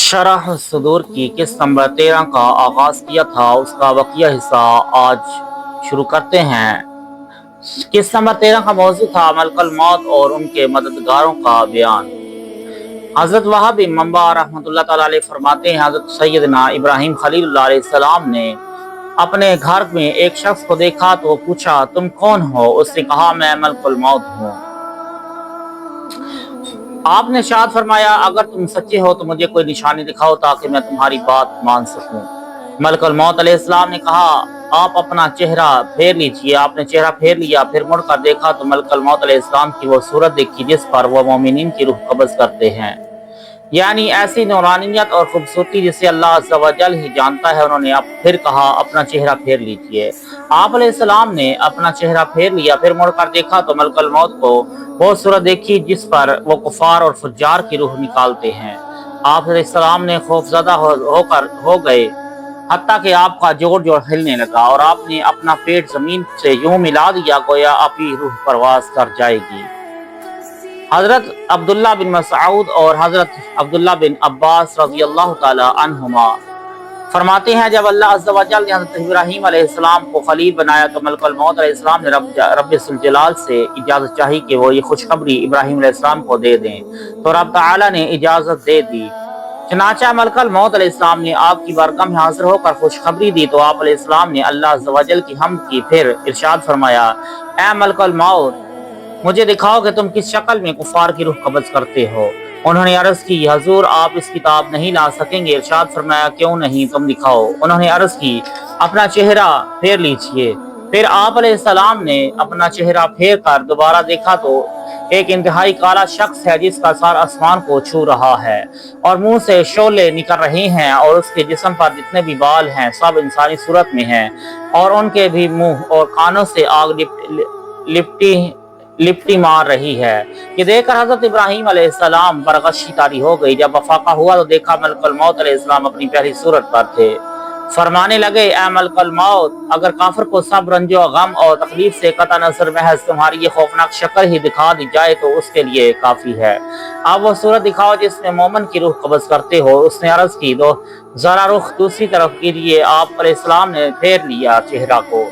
शरह सदूर की किस्त नंबर 13 का आगाज किया था, उसका बकिया हिस्सा आज शुरू करते हैं। किस्त नंबर 13 का मौजू था मलकल मौत और उनके मददगारों का बयान। हजरत वहाब बिन मंबा रहमतुल्लाह ताला अलैह फरमाते हैं, हजरत सैयदना इब्राहिम खलीलुल्लाह अलैहिस्सलाम ने अपने घर में एक शख्स को देखा तो पूछा, तुम कौन हो? उसने कहा, मैं मलकुल मौत हूँ। आपने इरशाद फरमाया, अगर तुम सच्चे हो तो मुझे कोई निशानी दिखाओ ताकि मैं तुम्हारी बात मान सकूं। मलकुल मौत अलैहिस्सलाम ने कहा, आप अपना चेहरा फेर लीजिए। आपने चेहरा फेर लिया, फिर मुड़कर देखा तो मलकुल मौत अलैहिस्सलाम की वो सूरत देखी जिस पर वो मोमिनीन की रूह कब्ज़ करते हैं, यानी ऐसी नूरानियत और खूबसूरती जिसे अल्लाह अज़्ज़ा व जल ही जानता है। उन्होंने अब फिर कहा, अपना चेहरा फेर लीजिए। आप अलैहिस्सलाम ने अपना चेहरा फेर लिया, फिर मुड़कर देखा तो मलकुल मौत को वो सूरत देखी जिस पर वो कुफार और फुज्जार की रूह निकालते हैं। आप अलैहिस्सलाम ने खौफजदा हो गए, हत्ता कि आपका जोड़ जोड़ हिलने लगा और आपने अपना पेट जमीन से यूं मिला दिया गोया आपकी रूह परवास कर जाएगी। हजरत अब्दुल्ला बिन मसऊद और हजरत अब्दुल्ला बिन अब्बास रज़ी अल्लाह ताला अन्हुमा फरमाते हैं, जब अल्लाह अज़्ज़ा व जल ने हज़रत इब्राहीम अलैहिस्सलाम को खलील बनाया तो मलकुल मौत अलैहिस्सलाम ने रब्बुल जलाल से इजाज़त चाही कि वो ये खुशखबरी इब्राहीम अलैहिस्सलाम को दे दें, तो रब तआला ने इजाज़त दे दी। चनाचा मलकुल मौत अलैहिस्सलाम ने आपकी बारगाह में हाजिर होकर खुशखबरी दी तो आप अलैहिस्सलाम ने अल्लाह अज़्ज़ा व जल की हम्द की, फिर इरशाद फरमाया, ए मलकुल मौत, मुझे दिखाओ कि तुम किस शक्ल में कुफार की रूह कब्ज़ करते हो। उन्होंने अर्ज की, हजूर आप इस किताब नहीं ला सकेंगे। इरशाद फरमाया, क्यों नहीं, तुम दिखाओ। उन्होंने अर्ज की, अपना चेहरा फेर लीजिए। फिर आप अलैहिस्सलाम ने अपना चेहरा फेर कर दोबारा देखा तो एक इंतहाई काला शख्स है जिसका सर आसमान को छू रहा है और मुंह से शोले निकल रहे हैं और उसके जिस्म पर जितने भी बाल हैं सब इंसानी सूरत में हैं और उनके भी मुंह और कानों से आग लिपटी लिपटी मार रही है। ये देखकर हजरत इब्राहीम अलैहिस्सलाम पर गशी तारी हो गई। जब वफाका हुआ तो देखा मलकुल मौत अलैहिस्सलाम अपनी प्यारी सूरत पर थे। फरमाने लगे, ए मलकुल मौत, अगर काफिर को सब रंजो गम और तकलीफ से कता नजर महज तुम्हारी ये खौफनाक शक्ल ही दिखा दी जाए तो उसके लिए काफी है। अब वो सूरत दिखाओ जिसमें मोमन की रूह कब्ज करते हो। उसने अर्ज की, तो जरा रुख दूसरी तरफ कीजिए। आप अलैहिस्सलाम ने फेर लिया चेहरा को।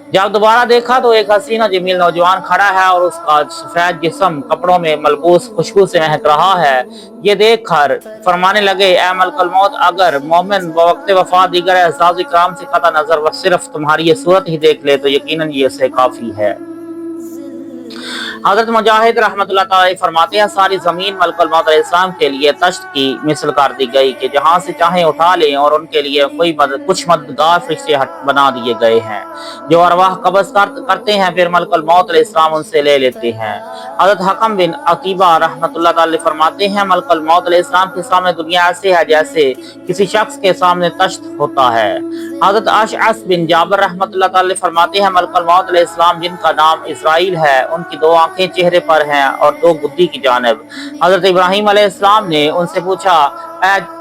जब दोबारा देखा तो एक हसीना जमील नौजवान खड़ा है और उसका सफेद जिस्म कपड़ों में मलबूस खुशबू से महक रहा है। ये देख कर फरमाने लगे, ए मलकुल मौत, अगर मोमिन वक्त वफा दीगर एहसास इकराम से कता नजर व सिर्फ तुम्हारी ये सूरत ही देख ले तो यकीनन ये से काफी है। हजरत मुजाहिद रहमतुल्लाह ताला फरमाते हैं, सारी जमीन मलकुल मौत अलैहिस्सलाम के लिए तश्त की मिसल कर दी गई कि जहां से चाहे उठा लें और उनके लिए कुछ मददगार फरिश्ते बना दिए गए हैं जो अरवाह कब्ज़ करते हैं, फिर मलकुल मौत अलैहिस्सलाम उनसे ले लेते हैं। हजरत हकम बिन अकीबा रहमतुल्लाह ताला फरमाते हैं, मलकुल मौत अलैहिस्सलाम के सामने दुनिया ऐसे है जैसे किसी शख्स के सामने तश्त होता है। हजरत अशअस बिन जाबिर रहमतुल्लाह ताला फरमाते हैं, मलकुल मौत अलैहिस्सलाम जिनका नाम इस्राइल है, उनकी दो आंखें चेहरे पर हैं और दो गुद्दी की जानिब। हजरत इब्राहीम अलैहिस्सलाम ने उनसे पूछा,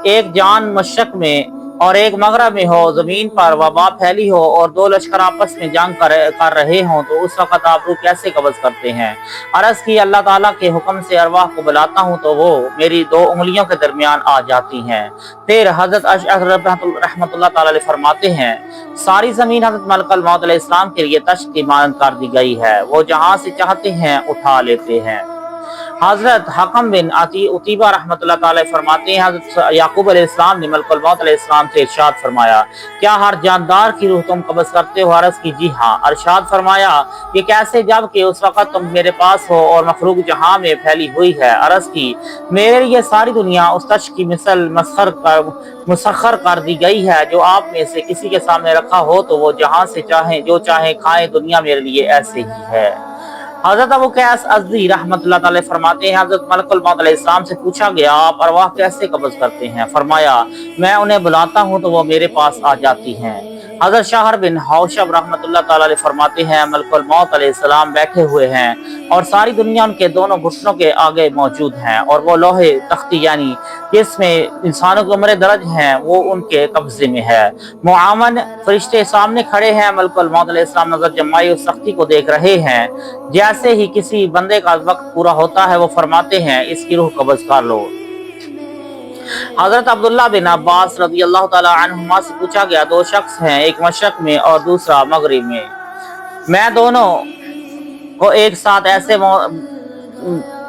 एक जान मशरक में और एक मगरब में हो, जमीन पर वबा फैली हो और दो लश्कर आपस में जंग कर रहे हों तो उस वक्त आप रूह कैसे कब्ज करते हैं? अर्ज की, अल्लाह ताला के हुक्म से अरवाह को बुलाता हूँ तो वो मेरी दो उंगलियों के दरमियान आ जाती हैं। फिर हजरत रहमतुल्लाह ताला अलैह फरमाते हैं, सारी जमीन हजरत मलकुल मौत अलैहिस्सलाम के लिए तश्त की मानद कर दी गई है, वो जहाँ से चाहते हैं उठा लेते हैं। हजरत हकम बिन उतीबा रहमतुल्लाह ताला फरमाते हैं, हजरत याकूब अलैहिस्सलाम ने मलकुल मौत अलैहिस्सलाम से इरशाद फरमाया, क्या हर जानदार की रूह तुम कब्ज़ करते हो? अर्ज की, जी हाँ। इरशाद फरमाया, ये कैसे, जबकि उस वक्त तुम मेरे पास हो और मखलूक जहां में फैली हुई है? अर्ज की, मेरे लिए सारी दुनिया उस तश की मिसल मुसख्खर कर दी गई है जो आप में से किसी के सामने रखा हो तो वो जहां से चाहे जो चाहे खाए, दुनिया मेरे लिए ऐसे ही है। हजरत अबू कैस अज़दी रहमतुल्लाह ताला फरमाते हैं, हजरत मलकुल मौत अलैहिस्सलाम से पूछा गया, आप अरवाह कैसे कब्ज़ करते हैं? फरमाया, मैं उन्हें बुलाता हूँ तो वो मेरे पास आ जाती हैं। हजरत शाहर बिन हौशब रहमतुल्लाह ताला अलैह फरमाते हैं, मलकुल मौत अलैहिस्सलाम बैठे हुए हैं और सारी दुनिया उनके दोनों घुटनों के आगे मौजूद हैं और वो लोहे तख्ती यानी जिसमें इंसानों के उम्र दर्ज हैं वो उनके कब्जे में है। मुआवन फरिश्ते सामने खड़े हैं। मलकुल मौत अलैहिस्सलाम नजर जमाई उस सख्ती को देख रहे हैं। जैसे ही किसी बंदे का वक्त पूरा होता है वो फरमाते हैं, इसकी रूह कब्ज कर लो। हजरत अब्दुल्ला बिन अब्बास रज़ी अल्लाह ताला अन्हुमा से पूछा गया, दो शख्स हैं, एक मशरक में और दूसरा मगरिब में, मैं दोनों को एक साथ ऐसे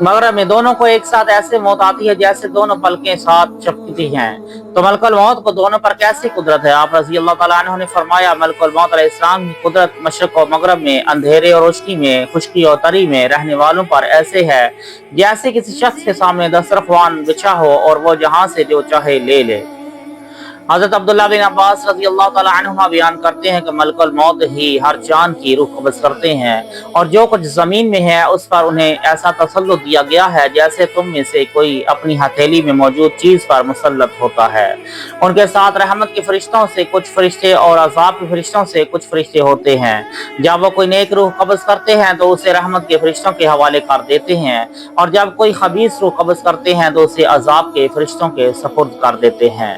मगरब में दोनों को एक साथ ऐसे मौत आती है जैसे दोनों पलकें साथ चपकती हैं, तो मलकुल मौत को दोनों पर कैसी कुदरत है? आप रज़ी अल्लाह ताला अन्हु ने फरमाया, मलकुल मौत अलैहिस्सलाम की कुदरत मशरक और मगरब में, अंधेरे और रोशनी में, खुश्की और तरी में रहने वालों पर ऐसे है जैसे किसी शख्स के सामने दस्तरख्वान बिछा हो और वो जहां से जो चाहे ले ले। हज़रत अब्दुल्ला बिन अब्बास रज़ी अल्लाह ताला अन्हुमा बयान करते हैं कि मलकुल मौत ही हर जान की रूह कब्ज़ करते हैं और जो कुछ ज़मीन में है उस पर उन्हें ऐसा तसल्लुत दिया गया है जैसे तुम में से कोई अपनी हथेली में मौजूद चीज़ पर मुसल्लत होता है। उनके साथ रहमत के फरिश्तों से कुछ फरिश्ते और अज़ाब के फरिश्तों से कुछ फरिश्ते होते हैं। जब वो कोई नेक रूह कब्ज़ करते हैं तो उसे रहमत के फरिश्तों के हवाले कर देते हैं और जब कोई खबीस रूह कब्ज़ करते हैं तो उसे अज़ाब के फरिश्तों के सपुर्द कर देते हैं।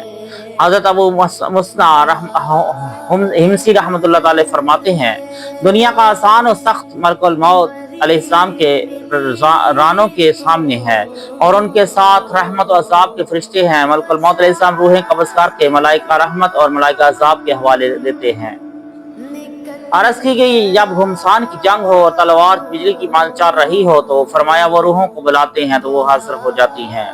हज़रत अबू मुस्ना हिमसी रहमतुल्लाह अलैह फरमाते हैं, दुनिया का आसान और सख्त मलकुल मौत अलैहिस्सलाम के रानों के सामने है और उनके साथ रहमत और अज़ाब के फरिश्ते हैं। मलकुल मौत अलैहिस्सलाम रूहें कब्ज़ करके मलाइका रहमत और मलाइका अज़ाब के हवाले देते हैं। अर्ज़ की गई, जब घुमसान की जंग हो और तलवार बिजली की मांग चल रही हो तो फरमाया वो रूहों को बुलाते हैं तो वो हाजिर हो जाती हैं।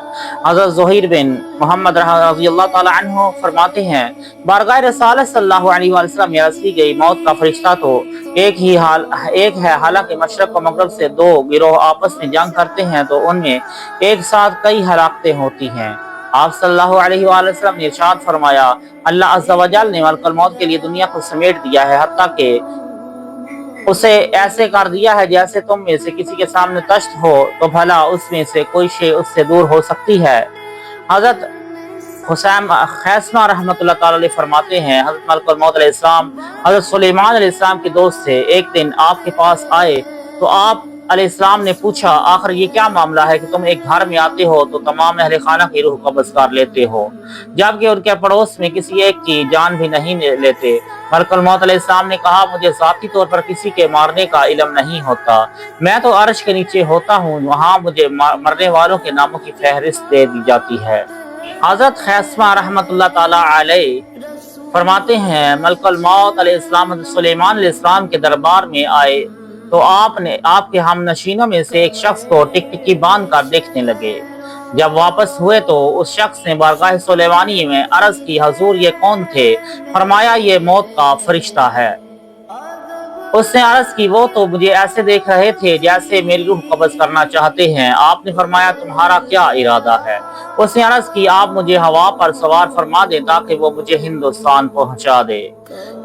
हज़रत ज़ुहैर बिन मोहम्मद रज़ी अल्लाह ताला अन्हु फरमाते हैं, बारगाह रसूलुल्लाह सल्लल्लाहु अलैहि वसल्लम में अर्ज़ की गई, मौत का फरिश्ता तो एक है, हालांकि मशरक और मगरब से दो गिरोह आपस में जंग करते हैं तो उनमें एक साथ कई हलाकतें होती हैं। आप सल्लल्लाहु अलैहि वसल्लम ने इरशाद फरमाया, अल्लाह अज़्ज़ा व जल ने मलकुल मौत के लिए दुनिया को समेट दिया है, हत्ता कि उसे ऐसे कर दिया है जैसे तुम में से किसी के सामने तश्त हो तो भला उसमें से कोई शे उससे दूर हो सकती है। हज़रत हुसैन खैसमा रहमतुल्लाह ताला अलैह फरमाते हैं, हज़रत मलकुल मौत अलैहिस्सलाम हज़रत सुलेमान अलैहिस्सलाम के दोस्त थे। एक दिन आपके पास आए तो आप अलैहिस्सलाम ने पूछा, आखिर ये क्या मामला है कि तुम एक घर में आते हो तो तमाम अहले खाना की रूह कब्ज़ कर लेते हो, जबकि उनके पड़ोस में किसी एक की जान भी नहीं लेते। मलकुल मौत अलैहिस्सलाम ने कहा, मुझे ज़ाती तौर पर किसी के मारने का इल्म नहीं होता, मैं तो अर्श के नीचे होता हूँ, वहाँ मुझे मरने वालों के नामों की फहरिस्त दे दी जाती है। हज़रत खैसमा रहमतुल्लाह ताला अलैह फरमाते हैं, मलकुल मौत अलैहिस्सलाम हज़रत सुलेमान अलैहिस्सलाम के दरबार में आए तो आपने आपके हमनशीनों में से एक शख्स को टिकटिकी बांध कर देखने लगे। जब वापस हुए तो उस शख्स ने बारगाह सुलेमानी में अर्ज की, हजूर ये कौन थे? फरमाया, ये मौत का फरिश्ता है। उसने अर्ज की, वो तो मुझे ऐसे देख रहे थे जैसे मेरी रूह कब्ज करना चाहते हैं। आपने फरमाया, तुम्हारा क्या इरादा है? उसने अर्ज की, आप मुझे हवा पर सवार फरमा दें ताकि वो मुझे हिंदुस्तान पहुंचा दे।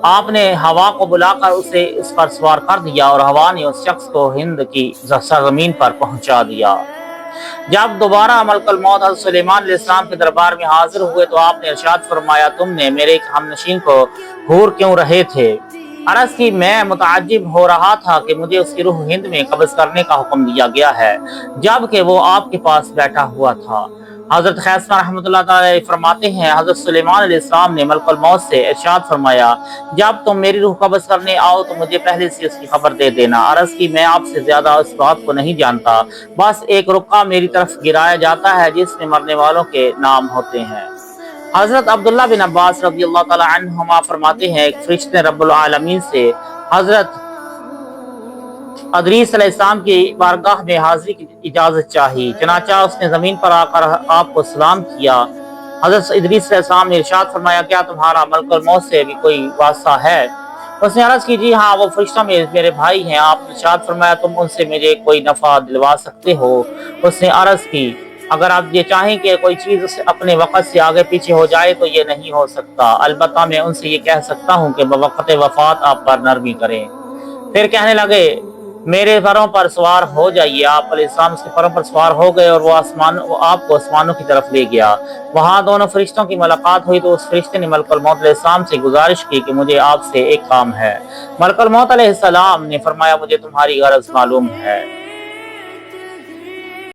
आपने हवा को बुलाकर उसे इस पर सवार कर दिया और हवा ने उस शख्स को हिंद की सरजमीन पर पहुंचा दिया। जब दोबारा मलकुल मौत हज़रत सुलेमान अलैहिस्सलाम के दरबार में हाजिर हुए तो आपने इरशाद फरमाया, तुमने मेरे एक हमनशीन को घूर क्यों रहे थे? अर्ज की, मैं मुताज्जिब हो रहा था कि मुझे उसकी रूह हिंद में कब्ज करने का हुक्म दिया गया है जबकि वो आपके पास बैठा हुआ था। हज़रत खैसमा रहमतुल्लाह ताला फरमाते हैं, हज़रत सुलेमान अलैहिस्सलाम ने मलकुल मौत से इरशाद फरमाया, जब तुम मेरी रूह कब्ज करने आओ तो मुझे पहले से उसकी खबर दे देना। अर्ज की, मैं आपसे ज्यादा उस बात को नहीं जानता, बस एक रुक्का मेरी तरफ गिराया जाता है जिसमें मरने वालों के नाम होते हैं। हज़रत अब्दुल्ला बिन अब्बास रज़ियल्लाहु ताला अन्हुमा फरमाते हैं, एक फरिश्ते ने रब्बुल आलमीन से हज़रत अदरीस अलैहिस्सलाम की बारगाह में हाजिरी की इजाजत चाही, चनाचा उसने जमीन पर आकर आपको सलाम किया। हज़रत इदरीस अलैहिस्सलाम ने इरशाद फरमाया, क्या तुम्हारा मलकुल मौत से भी कोई वास्ता है? उसने अर्ज की, जी हाँ, वो फरिश्ता मेरे भाई हैं। आपने इरशाद फरमाया, तुम उनसे मुझे कोई नफा दिलवा सकते हो? उसने अर्ज की, अगर आप ये चाहें कि कोई चीज़ अपने वक़्त से आगे पीछे हो जाए तो ये नहीं हो सकता, अलबत्ता मैं उनसे ये कह सकता हूँ कि बवक़्त वफ़ात आप पर नरमी करें। फिर कहने लगे, मेरे परों पर सवार हो जाइए। आप अलैहिस्सलाम उसके परों पर सवार हो गए और वो आपको आसमानों की तरफ ले गया। वहाँ दोनों फरिश्तों की मुलाकात हुई तो उस फरिश्ते ने मलकुल मौत अलैहिस्सलाम से गुजारिश की कि मुझे आपसे एक काम है। मलकुल मौत अलैहिस्सलाम ने फरमाया, मुझे तुम्हारी गरज मालूम है।